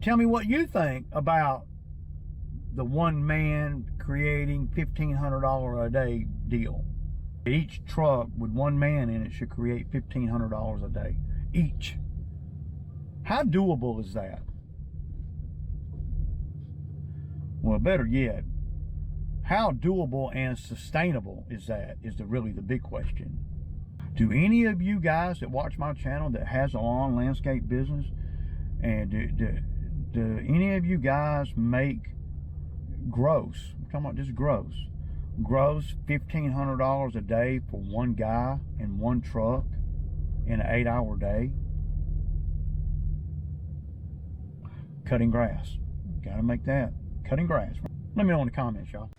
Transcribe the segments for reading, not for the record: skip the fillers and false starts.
tell me what you think about the one man creating $1,500 a day deal. Each truck with one man in it should create $1,500 a day each. How doable is that? Well, better yet, how doable and sustainable is that is really the big question. Do any of you guys that watch my channel that has a lawn landscape business, and do any of you guys make gross, I'm talking about just gross $1,500 a day for one guy in one truck in an 8-hour day? Cutting grass. Gotta make that. Cutting grass. Let me know in the comments, y'all.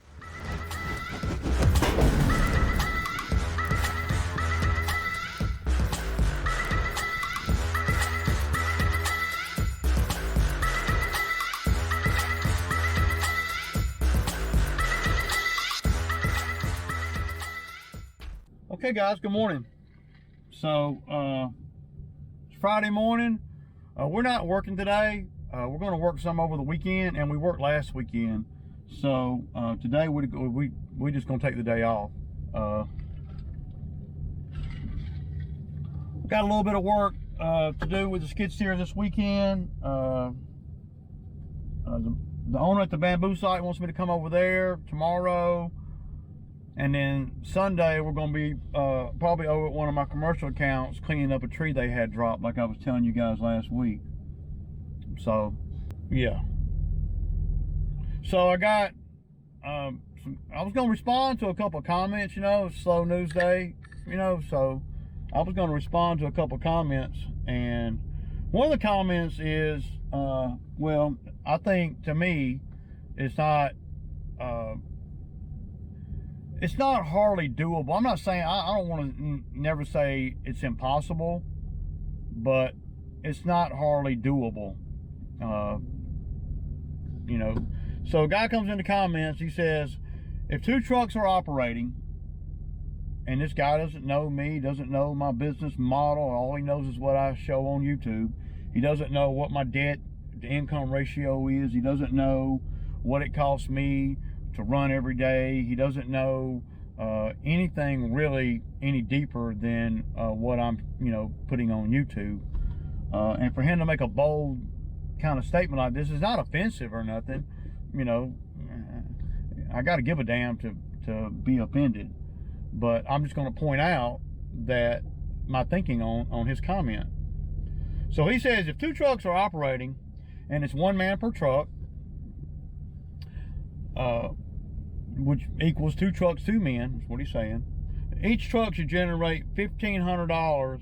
Okay guys, good morning. So it's Friday morning. We're not working today. We're going to work some over the weekend, and we worked last weekend. So today we just going to take the day off. Got a little bit of work to do with the skid steer this weekend. The owner at the bamboo site wants me to come over there tomorrow. And then Sunday, we're going to be probably over at one of my commercial accounts cleaning up a tree they had dropped, like I was telling you guys last week. So, yeah. So I got, I was going to respond to a couple of comments, you know, slow news day, you know, so I was going to respond to a couple of comments. And one of the comments is, well, I think to me, it's not hardly doable. I'm not saying, I don't want to never say it's impossible, but it's not hardly doable. You know, so a guy comes in the comments, he says, if two trucks are operating, and this guy doesn't know me, doesn't know my business model, all he knows is what I show on YouTube. He doesn't know what my debt to income ratio is. He doesn't know what it costs me to run every day. He doesn't know anything really any deeper than what I'm, you know, putting on YouTube. And for him to make a bold kind of statement like this is not offensive or nothing. You know, I got to give a damn to be offended, but I'm just going to point out that my thinking on his comment. So he says if two trucks are operating and it's one man per truck, which equals two trucks, two men, that's what he's saying. Each truck should generate $1,500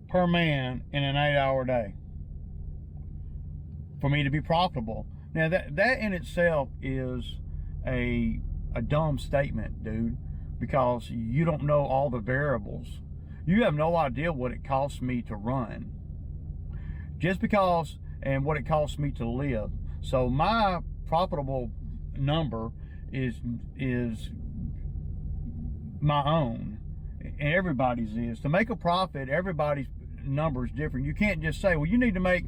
per man in an 8-hour day for me to be profitable. Now that in itself is a dumb statement, dude, because you don't know all the variables. You have no idea what it costs me to run, just because, and what it costs me to live. So my profitable number is my own, and everybody's is. To make a profit, everybody's number is different. You can't just say, well, you need to make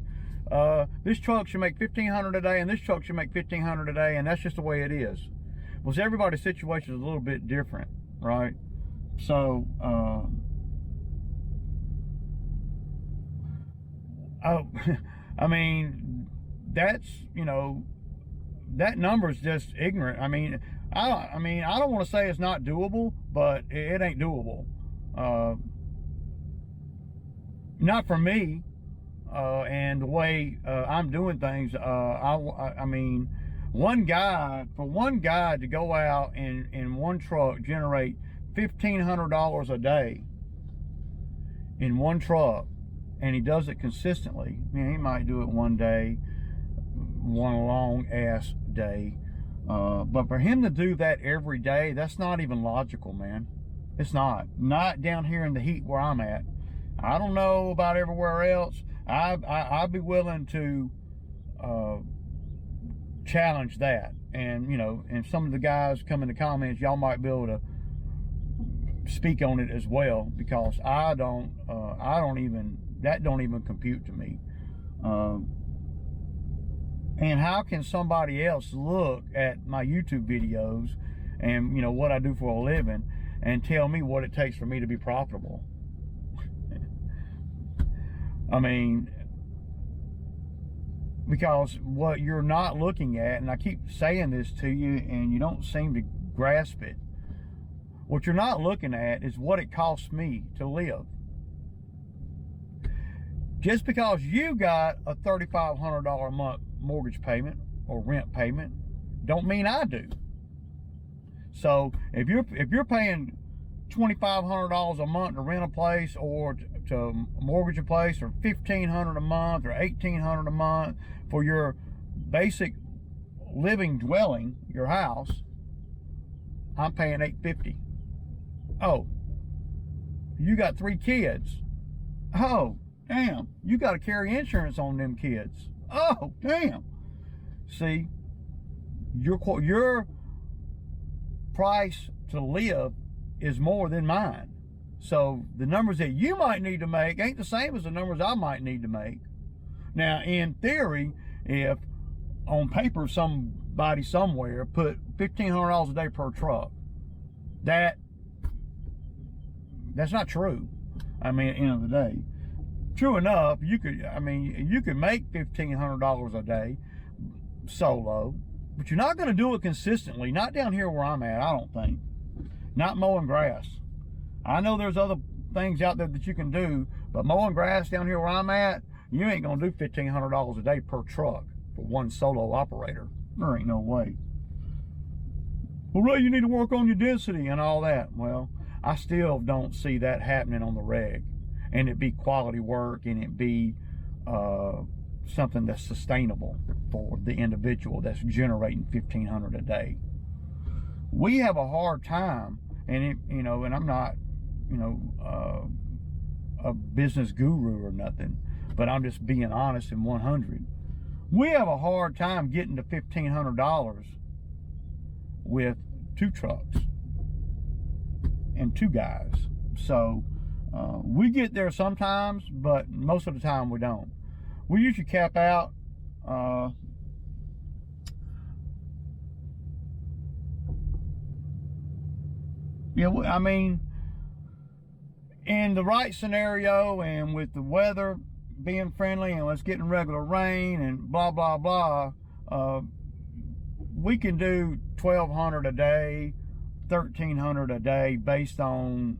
this truck should make $1,500 a day and this truck should make $1,500 a day, and that's just the way it is. Well, so everybody's situation is a little bit different, right? So I mean, that's, you know, that number is just ignorant. I mean, I don't want to say it's not doable, but it ain't doable. Not for me, and the way I'm doing things. I mean, for one guy to go out and in one truck generate $1,500 a day in one truck, and he does it consistently. I mean, he might do it one day, one long ass day, but for him to do that every day, that's not even logical, man. It's not down here in the heat where I'm at. I don't know about everywhere else. I'd be willing to challenge that, and you know, and some of the guys come in the comments, y'all might be able to speak on it as well, because that don't even compute to me. And how can somebody else look at my YouTube videos and, you know, what I do for a living and tell me what it takes for me to be profitable? I mean, because what you're not looking at, and I keep saying this to you and you don't seem to grasp it, what you're not looking at is what it costs me to live. Just because you got a $3,500 a month mortgage payment or rent payment don't mean I do. So if you're paying $2,500 a month to rent a place or to mortgage a place, or $1,500 a month or $1,800 a month for your basic living dwelling, your house, I'm paying $850. Oh, you got 3 kids. Oh, damn, you got to carry insurance on them kids. Oh, damn. See, your price to live is more than mine. So the numbers that you might need to make ain't the same as the numbers I might need to make. Now, in theory, if on paper somebody somewhere put $1,500 a day per truck, that's not true. I mean, at the end of the day, true enough, you could make $1,500 a day solo, but you're not going to do it consistently. Not down here where I'm at, I don't think. Not mowing grass. I know there's other things out there that you can do, but mowing grass down here where I'm at, you ain't going to do $1,500 a day per truck for one solo operator. There ain't no way. Well, Ray, you need to work on your density and all that. Well, I still don't see that happening on the reg. And it be quality work, and it be something that's sustainable for the individual that's generating $1,500 a day. We have a hard time, and and I'm not, a business guru or nothing, but I'm just being honest and 100. We have a hard time getting to $1,500 with 2 trucks and 2 guys. So we get there sometimes, but most of the time we don't. We usually cap out I mean, in the right scenario and with the weather being friendly and let's getting regular rain and blah blah blah, we can do $1,200 a day, $1,300 a day based on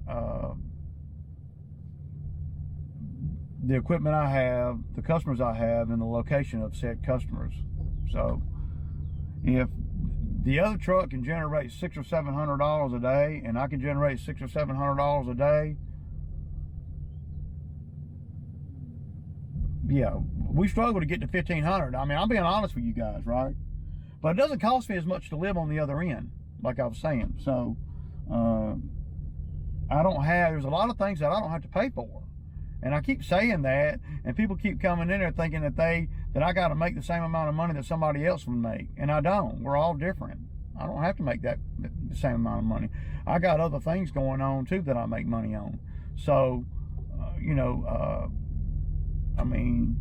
the equipment I have, the customers I have, and the location of said customers. So if the other truck can generate $600 or $700 a day, and I can generate $600 or $700 a day, yeah, we struggle to get to $1,500. I mean, I'm being honest with you guys, right? But it doesn't cost me as much to live on the other end, like I was saying. So there's a lot of things that I don't have to pay for. And I keep saying that, and people keep coming in there thinking that I got to make the same amount of money that somebody else would make, and I don't. We're all different. I don't have to make the same amount of money. I got other things going on too that I make money on. So, I mean,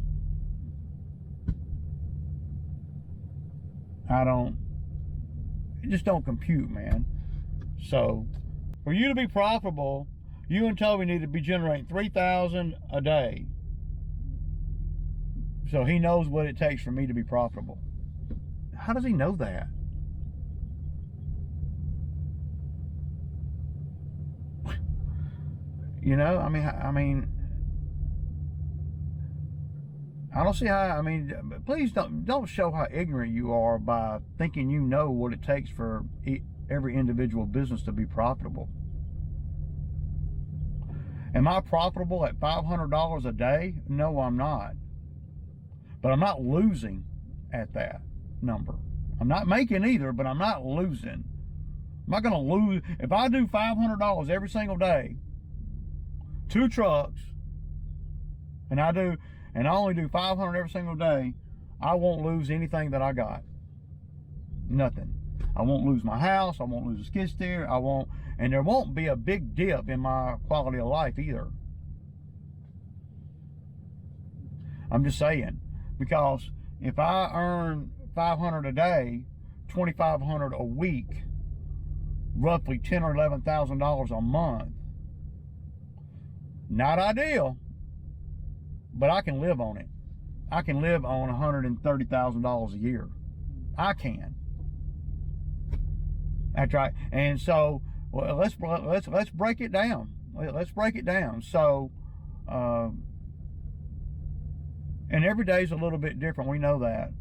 it just don't compute, man. So, for you to be profitable, you and Toby need to be generating $3,000 a day. So he knows what it takes for me to be profitable. How does he know that? I mean, I don't see how, please don't show how ignorant you are by thinking you know what it takes for every individual business to be profitable. Am I profitable at $500 a day? No, I'm not. But I'm not losing at that number. I'm not making either, but I'm not losing. I'm not going to lose. If I do $500 every single day, 2 trucks, and I only do $500 every single day, I won't lose anything that I got. Nothing. I won't lose my house. I won't lose a skid steer. And there won't be a big dip in my quality of life either. I'm just saying, because if I earn 500 a day, 2,500 a week, roughly $10,000 or $11,000 a month. Not ideal, but I can live on it. I can live on $130,000 a year. I can. That's right. And so, well, let's break it down. Let's break it down. So, and every day is a little bit different. We know that.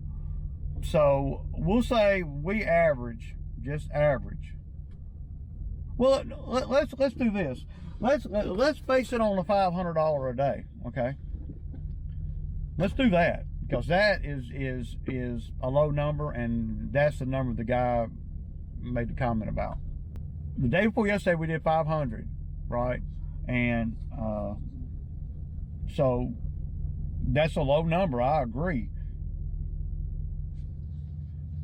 So we'll say we average, just average. Well, let's do this. Let's base it on the $500 a day. Okay. Let's do that, because that is a low number, and that's the number the guy made the comment about. The day before yesterday we did 500, right? And so that's a low number. I agree.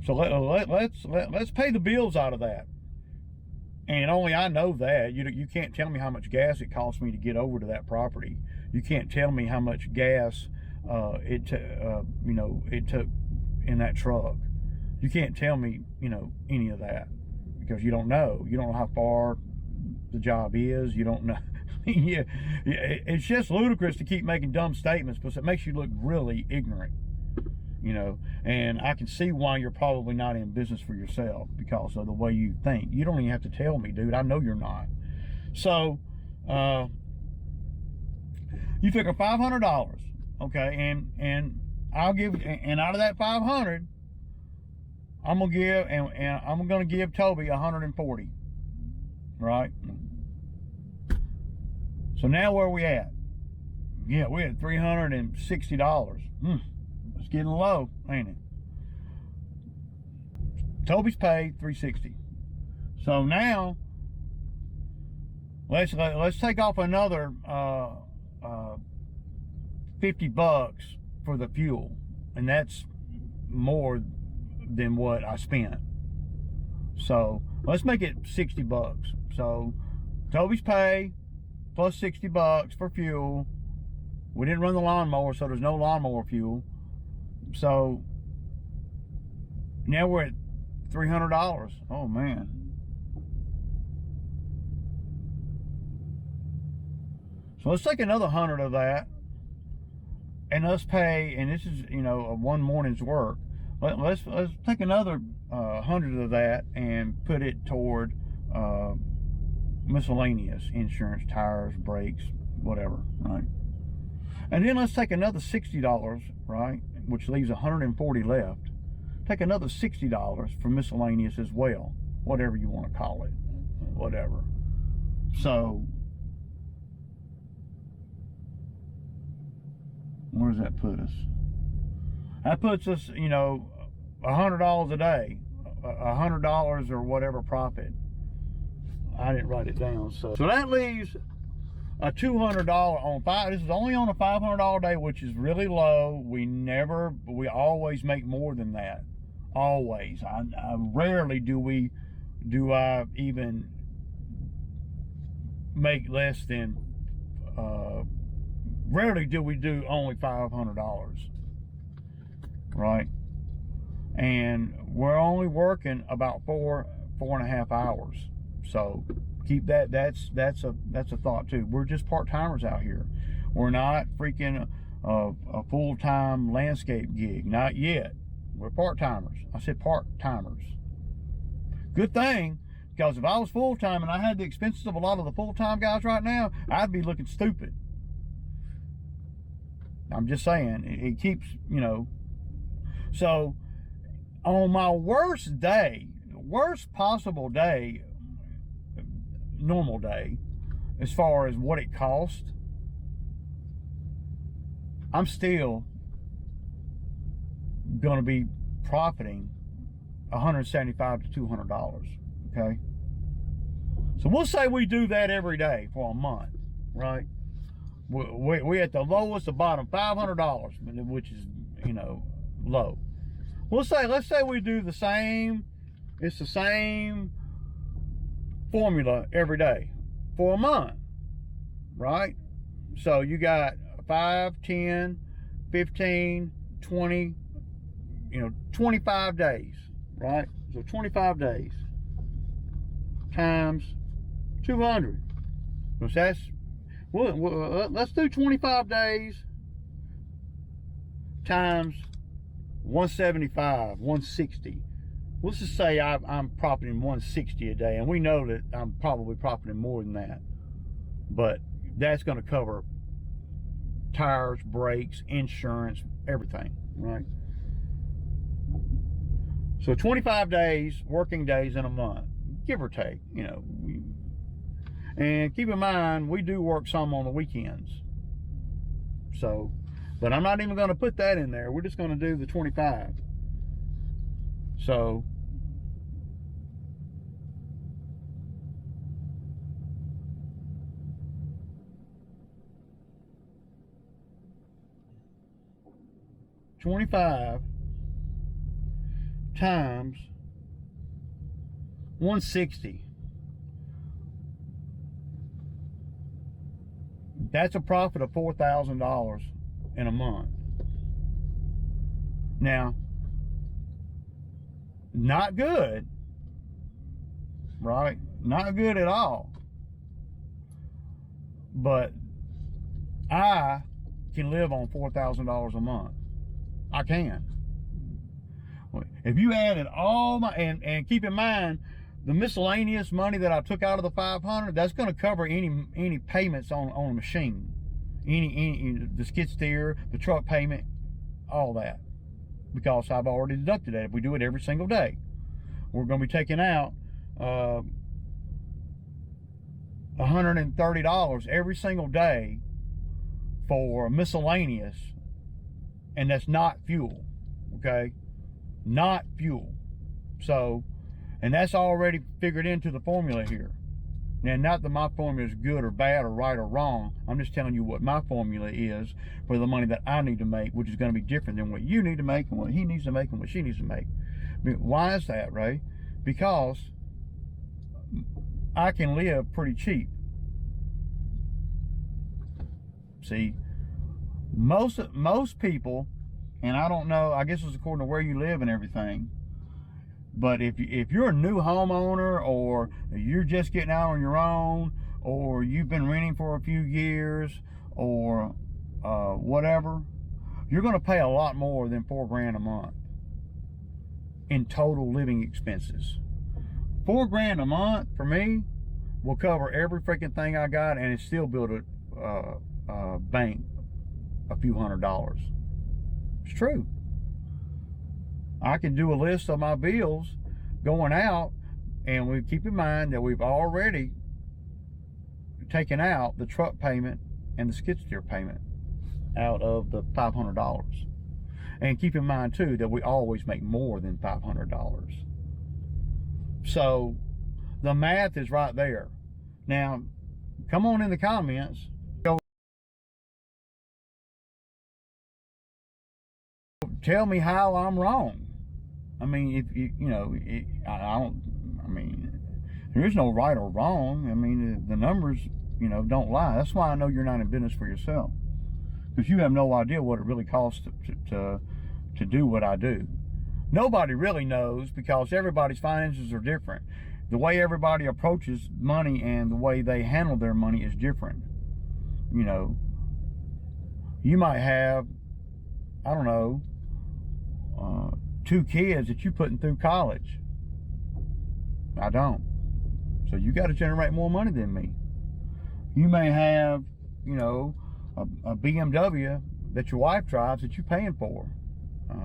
So let's pay the bills out of that. And only I know that. You can't tell me how much gas it cost me to get over to that property. You can't tell me how much gas it took in that truck. You can't tell me, any of that, because you don't know. You don't know how far the job is. You don't know. Yeah, it's just ludicrous to keep making dumb statements, because it makes you look really ignorant. And I can see why you're probably not in business for yourself, because of the way you think. You don't even have to tell me, dude. I know you're not. So, you figure $500, okay, and I'll give, and out of that 500, I'm gonna give, and I'm gonna give Toby 140, right? So now where are we at? Yeah, we had $360. It's getting low, ain't it? Toby's paid $360. So now let's take off another $50 for the fuel, and that's more than what I spent. So let's make it $60. So Toby's pay plus $60 for fuel. We didn't run the lawnmower, so there's no lawnmower fuel. So now we're at $300. Oh man. So let's take another 100 of that, and let's pay, and this is, a one morning's work. Let's take another 100 of that and put it toward miscellaneous insurance, tires, brakes, whatever, right? And then let's take another $60, right, which leaves 140 left. Take another $60 for miscellaneous as well, whatever you want to call it, whatever. So where does that put us? That puts us, $100 a day, $100 or whatever profit. I didn't write it down. So that leaves a $200 on five. This is only on a $500 day, which is really low. We always make more than that. Always. I rarely do I even make less than, rarely do we do only $500, right? And we're only working about four and a half hours. So keep that. That's a thought too. We're just part-timers out here. We're not freaking a full-time landscape gig. Not yet. We're part-timers. I said part-timers. Good thing, because if I was full-time and I had the expenses of a lot of the full-time guys right now, I'd be looking stupid. I'm just saying, it keeps, So on my worst day, worst possible day, normal day, as far as what it cost, I'm still going to be profiting $175 to $200. Okay, so we'll say we do that every day for a month, right? We at the lowest, the bottom, $500, which is, low. Let's say we do the same. It's the same formula every day for a month, right? So you got 5, 10, 15, 20, 25 days, right? So 25 days times 200. Because that's, well, let's do 25 days times 175, 160. Let's just say I'm profiting 160 a day, and we know that I'm probably profiting more than that. But that's going to cover tires, brakes, insurance, everything, right? So 25 days, working days in a month, give or take, and keep in mind, we do work some on the weekends. So, but I'm not even going to put that in there. We're just going to do the 25. So, $25 times 160. That's a profit of $4,000 in a month. Now, not good, right? Not good at all. But I can live on $4,000 a month. I can. If you added all my, and keep in mind, the miscellaneous money that I took out of the 500, that's going to cover any payments on a machine, the skid steer, the truck payment, all that, because I've already deducted that. If we do it every single day, we're going to be taking out $130 every single day for miscellaneous, and that's not fuel, okay? Not fuel. So, and that's already figured into the formula here. Now, not that my formula is good or bad or right or wrong. I'm just telling you what my formula is for the money that I need to make, which is going to be different than what you need to make and what he needs to make and what she needs to make. Why is that, Ray? Because I can live pretty cheap. See, most people, and I don't know, I guess it's according to where you live and everything, but if you're a new homeowner, or you're just getting out on your own, or you've been renting for a few years, or whatever, you're going to pay a lot more than $4 grand a month in total living expenses. $4 grand a month for me will cover every freaking thing I got, and it still build a bank a few $100s. It's true. I can do a list of my bills going out, and we keep in mind that we've already taken out the truck payment and the skid steer payment out of the $500. And keep in mind too that we always make more than $500. So the math is right there. Now, come on in the comments. Tell me how I'm wrong. I mean, if I mean, there is no right or wrong. I mean, the numbers, don't lie. That's why I know you're not in business for yourself, because you have no idea what it really costs to do what I do. Nobody really knows, because everybody's finances are different. The way everybody approaches money and the way they handle their money is different. You might have, I don't know, 2 kids that you're putting through college. I don't. So you got to generate more money than me. You may have, a BMW that your wife drives that you're paying for.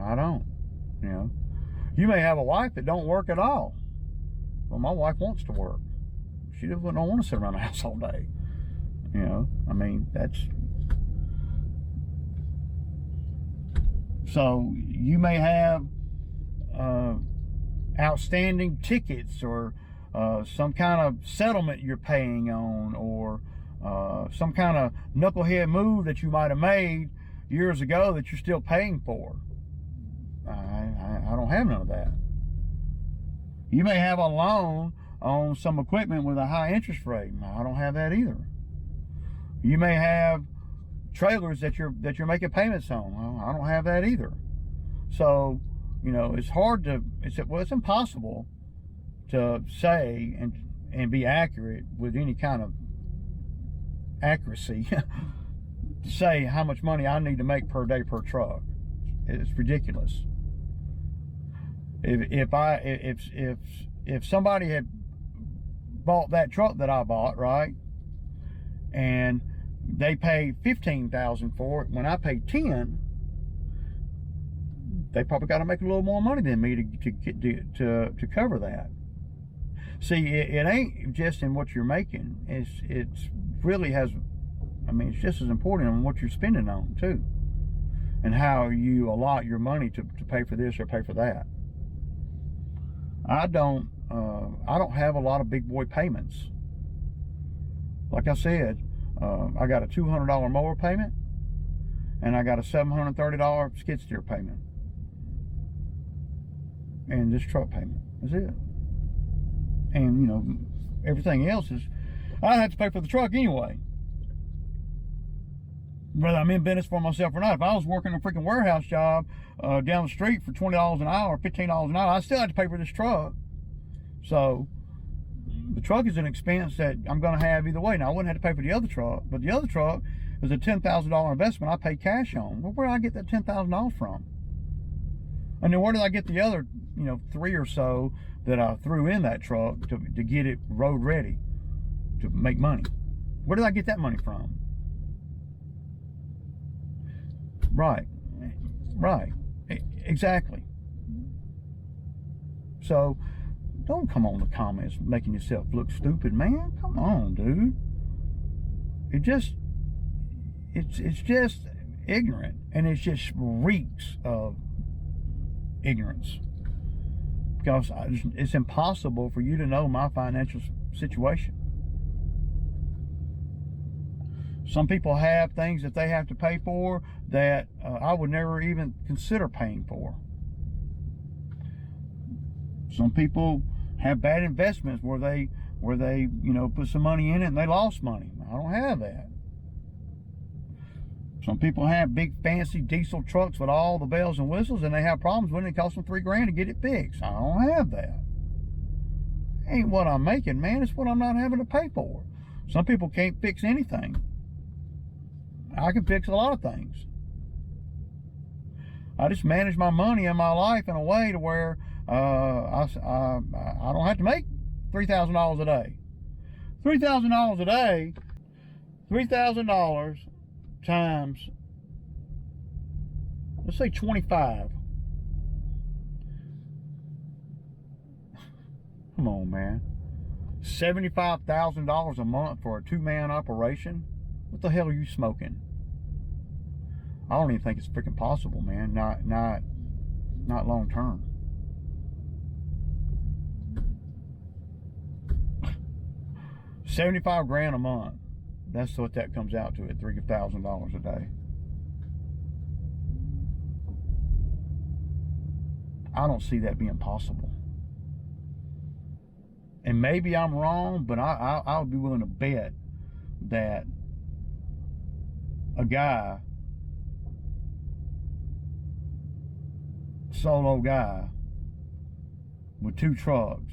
I don't. You may have a wife that don't work at all. Well, my wife wants to work. She don't want to sit around the house all day. I mean, that's. So you may have outstanding tickets, or some kind of settlement you're paying on, or some kind of knucklehead move that you might have made years ago that you're still paying for. I don't have none of that. You may have a loan on some equipment with a high interest rate. I don't have that either. You may have trailers that you're making payments on. Well, I don't have that either. So You know, it's hard to, it's impossible to say and be accurate with any kind of accuracy to say how much money I need to make per day per truck. It's ridiculous. If somebody had bought that truck that I bought, right, and they paid $15,000 for it when I paid $10,000, they probably got to make a little more money than me to cover that. See, it ain't just in what you're making. It's really has, I mean, it's just as important on what you're spending on too, and how you allot your money to pay for this or pay for that. I don't have a lot of big boy payments. Like I said, I got a $200 mower payment, and I got a $730 skid steer payment, and this truck payment. That's it. And, you know, everything else is, I have to pay for the truck anyway, whether I'm in business for myself or not. If I was working a freaking warehouse job down the street for $20 an hour, $15 an hour, I still had to pay for this truck. So the truck is an expense that I'm going to have either way. Now, I wouldn't have to pay for the other truck, but the other truck is a $10,000 investment I pay cash on. Well, where did I get that $10,000 from? And then where did I get the other, you know, 3 or so that I threw in that truck to get it road ready to make money? Where did I get that money from? Right, exactly. So don't come on the comments making yourself look stupid, man. Come on, dude. It's just ignorant, and it just reeks of ignorance, because it's impossible for you to know my financial situation. Some people have things that they have to pay for that I would never even consider paying for. Some people have bad investments where they you know, put some money in it and they lost money. I don't have that. Some people have big fancy diesel trucks with all the bells and whistles, and they have problems when it costs them $3,000 to get it fixed. I don't have that. Ain't what I'm making, man. It's what I'm not having to pay for. Some people can't fix anything. I can fix a lot of things. I just manage my money in my life in a way to where I don't have to make $3,000 a day. $3,000 a day, $3,000 times, let's say 25. Come on, man. $75,000 a month for a two-man operation? What the hell are you smoking? I don't even think it's freaking possible, man. Not long term. $75,000 a month. That's what that comes out to at $3,000 a day. I don't see that being possible. And maybe I'm wrong, but I would be willing to bet that a guy, solo guy with 2 trucks,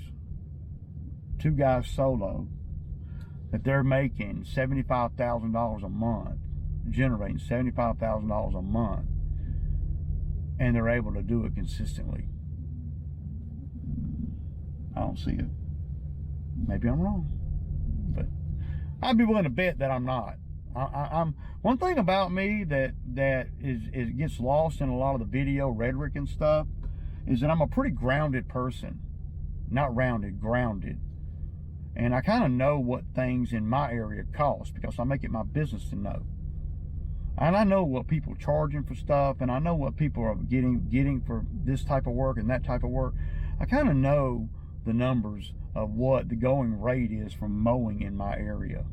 2 guys solo, that they're making $75,000 a month, generating $75,000 a month, and they're able to do it consistently. I don't see it. Maybe I'm wrong, but I'd be willing to bet that I'm not. I'm one thing about me that gets lost in a lot of the video rhetoric and stuff is that I'm a pretty grounded person. Not rounded, grounded. And I kind of know what things in my area cost, because I make it my business to know. And I know what people are charging for stuff, and I know what people are getting for this type of work and that type of work. I kind of know the numbers of what the going rate is for mowing in my area.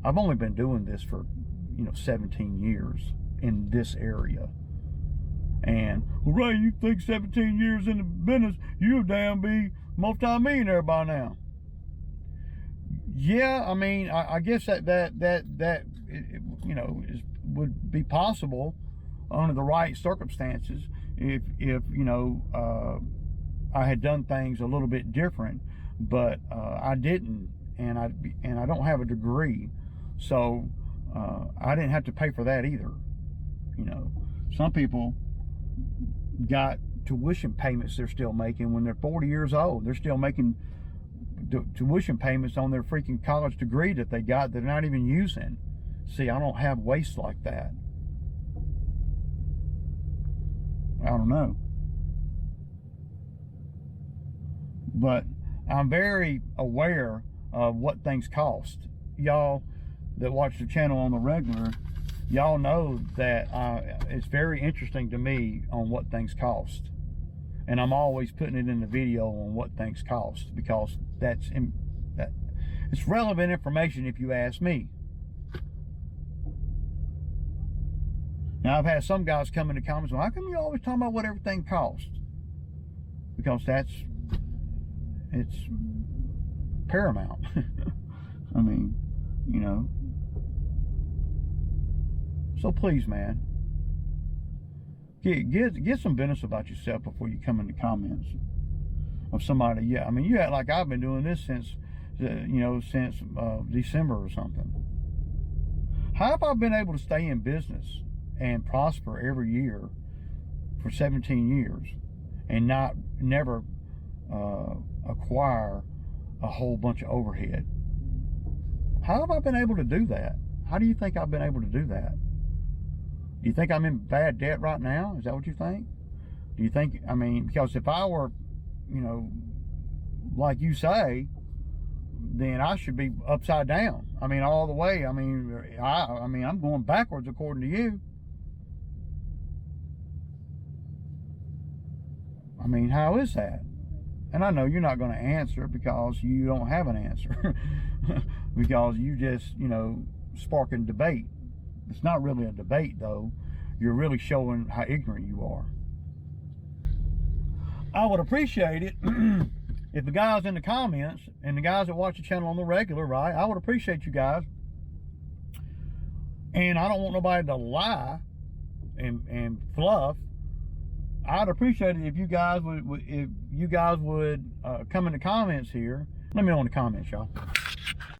I've only been doing this for, 17 years in this area. And, well, Ray, you think 17 years in the business, you'll damn be multi-millionaire by now. Yeah, I mean, I guess that would be possible under the right circumstances. if you know, I had done things a little bit different, but I didn't, and I don't have a degree, so I didn't have to pay for that either. You know, some people got tuition payments they're still making when they're 40 years old. They're still making tuition payments on their freaking college degree that they got that they're not even using. See, I don't have waste like that. I don't know. But I'm very aware of what things cost. Y'all that watch the channel on the regular, y'all know that it's very interesting to me on what things cost. And I'm always putting it in the video on what things cost, because it's relevant information if you ask me. Now, I've had some guys come in the comments, well, how come you always talking about what everything costs? Because it's paramount. I mean, you know. So please, man, get some business about yourself before you come in the comments of somebody. Yeah, I mean, you act like I've been doing this since, you know, since December or something. How have I been able to stay in business and prosper every year for 17 years and never acquire a whole bunch of overhead? How have I been able to do that? How do you think I've been able to do that? Do you think I'm in bad debt right now? Is that what you think? Do you think, I mean, because if I were, you know, like you say, then I should be upside down. I mean, all the way. I mean, I'm going backwards according to you. I mean, how is that? And I know you're not going to answer because you don't have an answer. Because you just, you know, sparking debate. It's not really a debate, though. You're really showing how ignorant you are. I would appreciate it if the guys in the comments and the guys that watch the channel on the regular, right? I would appreciate you guys. And I don't want nobody to lie and fluff. I'd appreciate it if you guys would come in the comments here. Let me know in the comments, y'all.